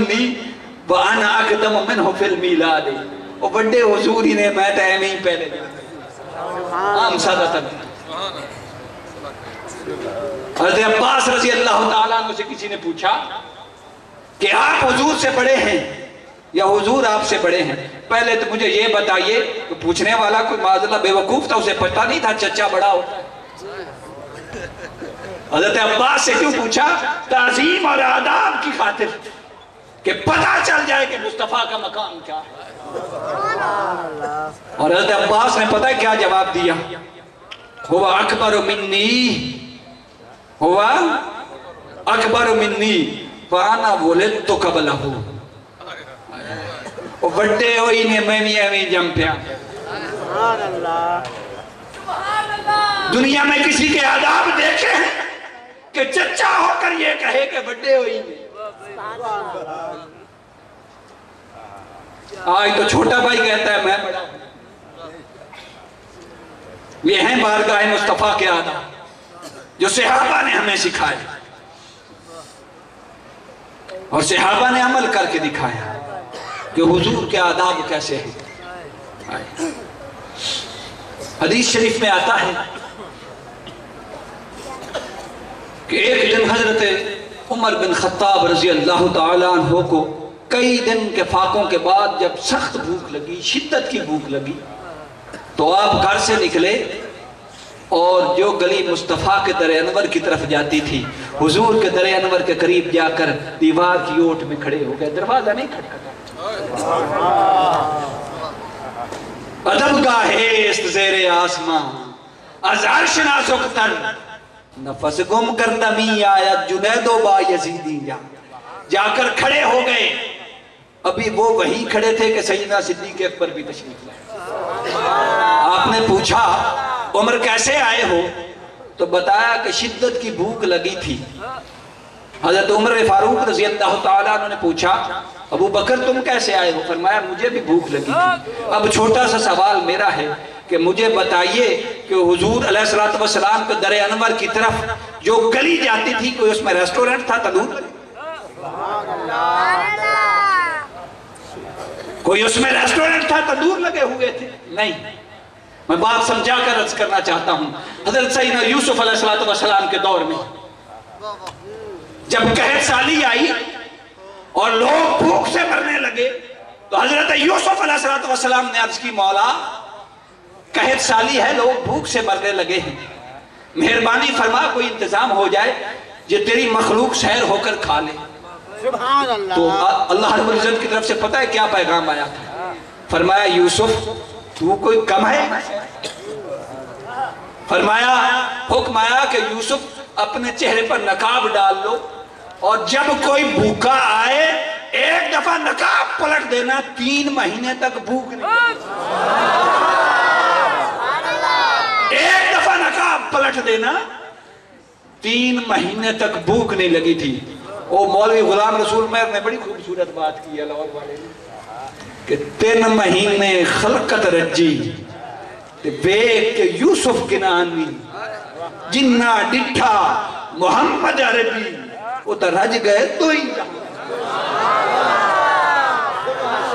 منی وانا اقدم منہ فی المیلاد وہ بڑے حضور ہی نے میں ٹائم ہی پہلے عام سادہ تک حضرت عباس رضی اللہ تعالیٰ عنہ سے کسی نے پوچھا کہ آپ حضور سے بڑے ہیں یا حضور آپ سے بڑے ہیں؟ پہلے تو مجھے یہ بتائیے کہ پوچھنے والا کوئی معاذ بے وقوف تھا، اسے پتہ نہیں تھا چچا بڑا ہوتا ہے۔ حضرت عباس سے کیوں پوچھا؟ تعظیم اور آداب کی خاطر کہ پتہ چل جائے کہ مصطفیٰ کا مقام کیا ہے۔ اور حضرت عباس نے پتہ کیا جواب دیا؟ ہوا اکبر منی، ہوا اکبر منی وانا ولدت قبلہ، وہ بڑے ہوئی نے میں جم پیا۔ دنیا میں کسی کے آداب دیکھے ہیں کہ چچا ہو کر یہ کہے کہ بڑے ہوئی نے؟ آج تو چھوٹا بھائی کہتا ہے میں بڑا ہوں۔ یہ ہیں بارگاہ مصطفیٰ کے آداب جو صحابہ نے ہمیں سکھائے اور صحابہ نے عمل کر کے دکھایا کہ حضور کے آداب کیسے ہیں۔ حدیث شریف میں آتا ہے کہ ایک دن حضرت عمر بن خطاب رضی اللہ تعالیٰ عنہ کو کئی دن کے فاقوں کے بعد جب سخت بھوک لگی، شدت کی بھوک لگی، تو آپ گھر سے نکلے اور جو گلی مصطفیٰ کے در انور کی طرف جاتی تھی، حضور کے در انور کے قریب جا کر دیوار کی اوٹ میں کھڑے ہو گئے، دروازہ نہیں کھٹکھٹا۔ ادب گاہست زیر آسمان از عرش نازکتر، نفس گم کر دمی آیت جنید و با یزیدی جا کر کھڑے ہو گئے۔ ابھی وہ وہیں کھڑے تھے کہ سیدنا صدیق اکبر بھی تشریف لائے۔ آپ نے پوچھا عمر کیسے آئے ہو؟ تو بتایا کہ شدت کی بھوک لگی تھی۔ حضرت عمر فاروق رضی اللہ تعالیٰ عنہ نے پوچھا ابو بکر تم کیسے آئے ہو؟ فرمایا مجھے بھی بھوک لگی تھی۔ اب چھوٹا سا سوال میرا ہے کہ مجھے بتائیے کہ حضور علیہ السلام کے در انور کی طرف جو گلی جاتی تھی کوئی اس میں ریسٹورنٹ تھا، تندور؟ کوئی اس میں ریسٹورنٹ تھا، تندور لگے ہوئے تھے؟ نہیں۔ میں بات سمجھا کر عرض کرنا چاہتا ہوں، حضرت سیدنا یوسف علیہ السلام کے دور میں جب قحط سالی آئی اور لوگ بھوک سے مرنے لگے تو حضرت یوسف علیہ السلام نے عرض کی مولا قحط سالی ہے، لوگ بھوک سے مرنے لگے ہیں، مہربانی فرما کوئی انتظام ہو جائے جو تیری مخلوق سیر ہو کر کھا لے۔ تو اللہ رب العزت کی طرف سے پتہ ہے کیا پیغام آیا تھا؟ فرمایا یوسف تو کوئی کم ہے؟ فرمایا حکم آیا کہ یوسف اپنے چہرے پر نقاب ڈال لو اور جب کوئی بھوکا آئے ایک دفعہ نقاب پلٹ دینا، 3 مہینے تک بھوک نہیں۔ ایک دفعہ نقاب پلٹ دینا، 3 مہینے تک بھوک نہیں لگی تھی۔ وہ مولوی غلام رسول مہر نے بڑی خوبصورت بات کی ہے لاہور والے نے کہ 3 مہینے خلقت رجی بیک کے یوسف کنانی جنہ ڈٹھا محمد عربی وہ تو رج گئے تو ہی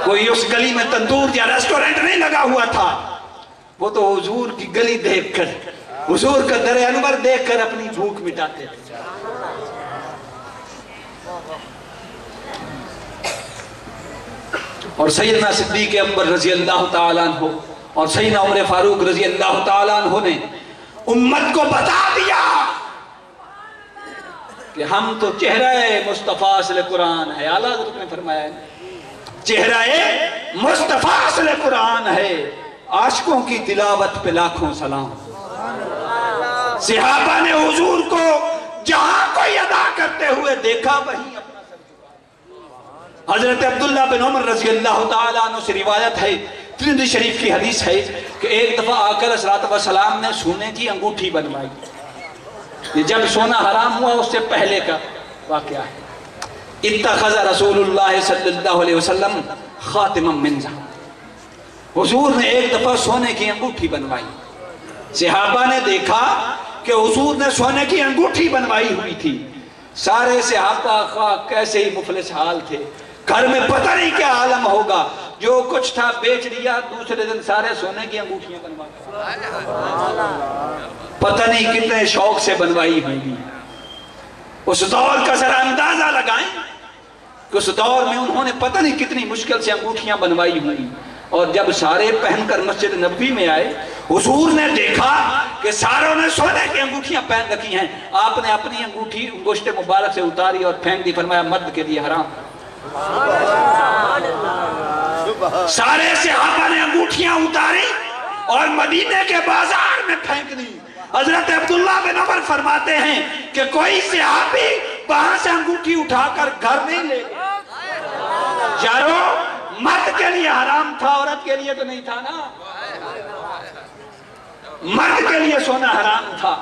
کوئی اس گلی میں تندور یا ریسٹورنٹ نہیں لگا ہوا تھا، وہ تو حضور کی گلی دیکھ کر، حضور کا در انور دیکھ کر اپنی بھوک مٹاتے تھے۔ اور سیدنا صدیق اکبر رضی اللہ تعالیٰ عنہ اور سیدنا عمر فاروق رضی اللہ تعالیٰ عنہ نے امت کو بتا دیا کہ ہم تو چہرہ مصطفیٰ اصل قرآن ہے۔ اعلیٰ حضرت نے فرمایا ہے چہرہ مصطفیٰ اصل قرآن ہے، عاشقوں کی تلاوت پہ لاکھوں سلام۔ صحابہ نے حضور کو جہاں کوئی ادا کرتے ہوئے دیکھا وہیں اپنا سر جھکا۔ حضرت عبداللہ بن عمر رضی اللہ تعالیٰ عنہ سے روایت ہے، ترمذی شریف کی حدیث ہے کہ ایک دفعہ آقا علیہ السلام نے سونے کی انگوٹھی بنوائی۔ یہ جب سونا حرام ہوا اس سے پہلے کا واقعہ ہے۔ اتخذ رسول اللہ صلی اللہ علیہ وسلم خاتما من ذهب، حضور نے ایک دفعہ سونے کی انگوٹھی بنوائی۔ صحابہ نے دیکھا کہ حضور نے سونے کی انگوٹھی بنوائی ہوئی تھی۔ سارے صحابہ کیسے ہی مفلس حال تھے، گھر میں پتہ نہیں کیا عالم ہوگا، جو کچھ تھا بیچ دیا، دوسرے دن سارے سونے کی انگوٹھیاں بنوا، پتہ نہیں کتنے شوق سے بنوائی ہوئی۔ اس دور کا ذرا اندازہ لگائیں کہ اس دور میں انہوں نے پتہ نہیں کتنی مشکل سے انگوٹھیاں بنوائی ہوئی، اور جب سارے پہن کر مسجد نبوی میں آئے، حضور نے دیکھا کہ ساروں نے سونے کی انگوٹھیاں پہن رکھی ہیں، آپ نے اپنی انگوٹھی انگشت مبارک سے اتاری اور پھینک دی، فرمایا مرد کے لیے حرام۔ سارے صحابہ نے انگوٹھیاں اتاری اور مدینے کے بازار میں پھینک دی۔ حضرت عبداللہ بن عمر فرماتے ہیں کہ کوئی صحابی وہاں سے انگوٹھی اٹھا کر گھر نہیں لے گیا۔ یارو مرد کے لیے حرام تھا، عورت کے لیے تو نہیں تھا نا۔ مرد کے لیے سونا حرام تھا،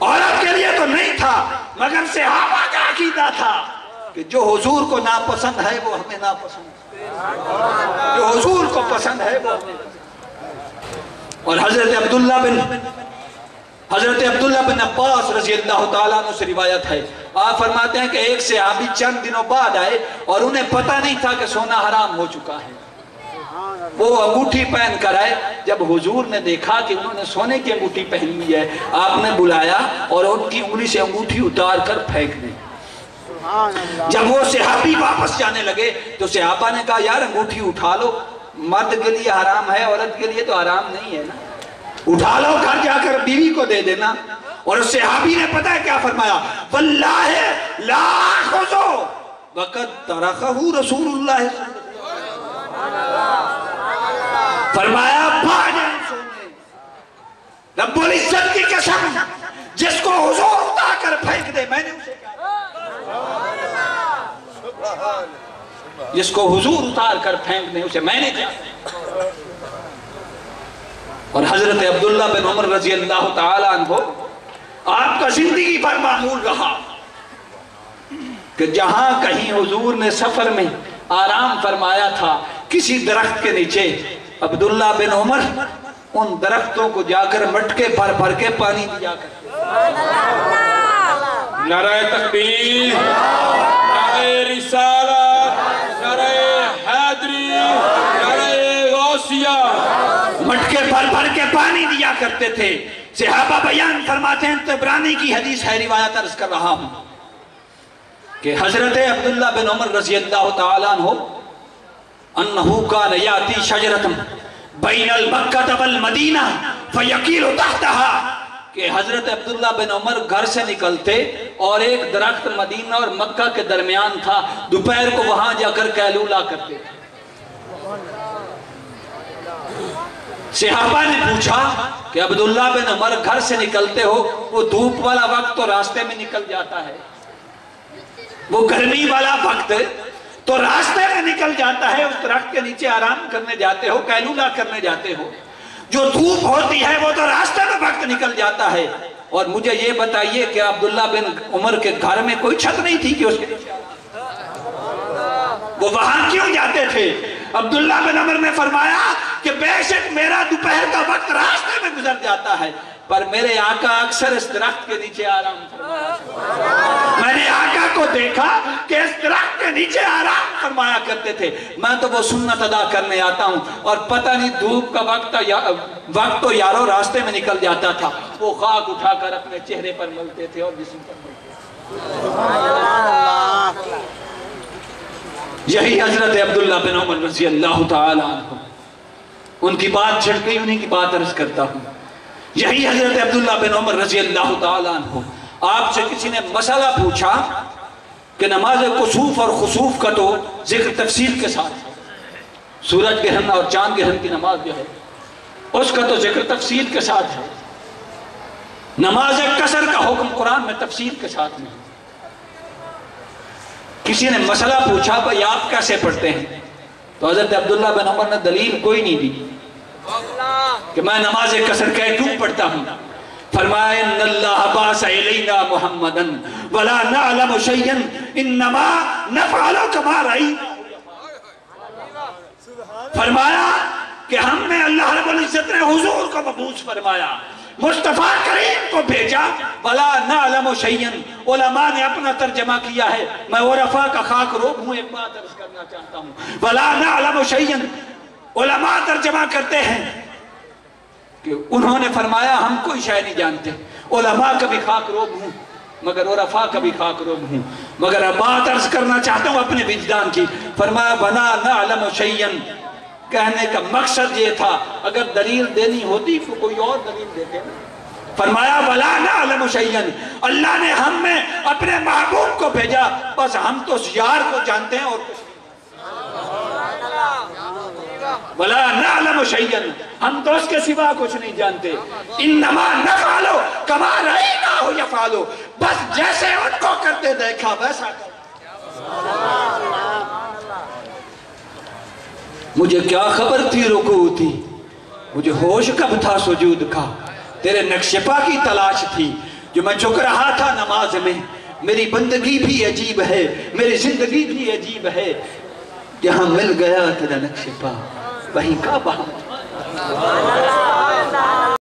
عورت کے لیے تو نہیں تھا، مگر صحابہ کا عقیدہ تھا کہ جو حضور کو ناپسند ہے وہ ہمیں ناپسند ہے، جو حضور کو پسند ہے وہ ہمیں۔ اور حضرت عبداللہ بن عباس رضی اللہ تعالیٰ عنہ سے روایت ہے، آپ فرماتے ہیں کہ ایک صحابی چند دنوں بعد آئے اور انہیں پتہ نہیں تھا کہ سونا حرام ہو چکا ہے، وہ انگوٹھی پہن کر آئے۔ جب حضور نے دیکھا کہ انہوں نے سونے کی انگوٹھی پہن لی ہے، آپ نے بلایا اور ان کی انگلی سے انگوٹھی اتار کر پھینک دی۔ جب وہ صحابی واپس جانے لگے تو صحابہ نے کہا یار انگوٹھی اٹھا لو، مرد کے لیے حرام ہے، عورت کے لیے تو حرام نہیں ہے نا، اٹھا لو گھر جا کر بیوی کو دے دینا۔ اور اس صحابی نے پتہ ہے کیا فرمایا؟ واللہ لا آخذو وقد ترکہ رسول اللہ، فرمایا بھاجن سونے، رب العزت کی قسم، جس کو حضور اٹھا کر پھینک دے میں نے اسے کیا، جس کو حضور اتار کر پھینک دے اسے میں نے کیا۔ اور حضرت عبداللہ بن عمر رضی اللہ تعالیٰ عنہ آپ کا زندگی بھر معمول رہا کہ جہاں کہیں حضور نے سفر میں آرام فرمایا تھا کسی درخت کے نیچے، عبداللہ بن عمر ان درختوں کو جا کر مٹکے بھر بھر کے پانی دیا کر۔ نعرہ تکبیر، نعرہ رسالت، نعرہ حیدری، نعرہ غوثیہ، مٹکے بھر بھر کے پانی دیا کرتے تھے۔ صحابہ بیان فرماتے ہیں، طبرانی کی حدیث ہے، روایت عرض کر رہا ہوں کہ حضرت عبداللہ بن عمر رضی اللہ تعالیٰ عنہ انہو کان یاتی شجرتم بین المکہ والمدینہ فیقیل تحتہا، کہ حضرت عبداللہ بن عمر گھر سے نکلتے اور ایک درخت مدینہ اور مکہ کے درمیان تھا، دوپہر کو وہاں جا کر قیلولہ کرتے تھے۔ صحابہ نے پوچھا کہ عبداللہ بن عمر گھر سے نکلتے ہو، وہ دھوپ والا وقت تو راستے میں نکل جاتا ہے، وہ گرمی والا وقت تو راستے میں نکل جاتا ہے، اس درخت کے نیچے آرام کرنے جاتے ہو، قیلولہ کرنے جاتے ہو، جو دھوپ ہوتی ہے وہ تو راستے میں وقت نکل جاتا ہے، اور مجھے یہ بتائیے کہ عبداللہ بن عمر کے گھر میں کوئی چھت نہیں تھی کہ اس کے وہ وہاں کیوں جاتے تھے؟ عبداللہ بن عمر نے فرمایا کہ بے شک میرا دوپہر کا وقت راستے میں گزر جاتا ہے، پر میرے آقا اکثر اس درخت کے نیچے آرام فرمایا، میں نے آقا کو دیکھا کہ اس درخت کے نیچے آرام فرمایا کرتے تھے، میں تو وہ سنت ادا کرنے آتا ہوں، اور پتہ نہیں دھوپ کا وقت تو یارو راستے میں نکل جاتا تھا، وہ خاک اٹھا کر اپنے چہرے پر ملتے تھے اور جسم پر ملتے تھے۔ یہی حضرت عبداللہ بن عمر رضی اللہ تعالیٰ عنہ، ان کی بات چھڑ گئی، انہیں کی بات عرض کرتا ہوں۔ یہی حضرت عبداللہ بن عمر رضی اللہ تعالیٰ عنہ، آپ سے کسی نے مسئلہ پوچھا کہ نماز کسوف اور خسوف کا تو ذکر تفصیل کے ساتھ ہے، سورج گرہن اور چاند گرہن کی نماز جو ہے اس کا تو ذکر تفصیل کے ساتھ ہے، نماز قصر کا حکم قرآن میں تفصیل کے ساتھ نہیں۔ کسی نے مسئلہ پوچھا بھئی آپ کیسے پڑھتے ہیں؟ تو حضرت عبداللہ بن عمر نے دلیل کوئی نہیں دی کہ میں نماز قصر کیوں پڑھتا ہوں۔ فرمایا ان اللہ باس الینا محمدا ولا نعلم شیئا انما نفعل کما رأینا، فرمایا کہ ہم نے اللہ رب العزت نے حضور کو مبعوث فرمایا مصطفیٰ کریم کو بھیجا وَلَا نَعْلَمُ شَيْئًا علماء نے اپنا ترجمہ کیا ہے، میں عرفاء کا خاک روب ہوں، ایک بات عرض کرنا چاہتا ہوں، وَلَا نَعْلَمُ شَيْئًا علماء ترجمہ کرتے ہیں کہ انہوں نے فرمایا ہم کوئی شے نہیں جانتے، علماء کا بھی خاک روب ہوں مگر عرفاء کا بھی خاک روب ہوں، مگر اب بات عرض کرنا چاہتا ہوں اپنے وجدان کی، فرمایا وَلَا نَعْلَمُ شَيْئًا کہنے کا مقصد یہ تھا اگر دلیل دینی ہوتی تو کوئی اور دلیل دیتے نا، فرمایا وَلَا نَعْلَمُ شَيْئًا اللہ نے ہم میں اپنے محبوب کو بھیجا، بس ہم تو اس یار کو جانتے ہیں اور کچھ وَلَا نَعْلَمُ شَيْئًا ہم تو اس کے سوا کچھ نہیں جانتے، اِنَّمَا نَفْعَلُ كَمَا رَأَيْنَاهُ يَفْعَلُ بس جیسے ان کو کرتے دیکھا ویسا کرتے۔ مجھے کیا خبر تھی رکوع تھی، مجھے ہوش کب تھا سجود کا، تیرے نقش پا کی تلاش تھی جو میں چک رہا تھا نماز میں، میری بندگی بھی عجیب ہے، میری زندگی بھی عجیب ہے، جہاں مل گیا تیرا نقش پا وہیں کعبہ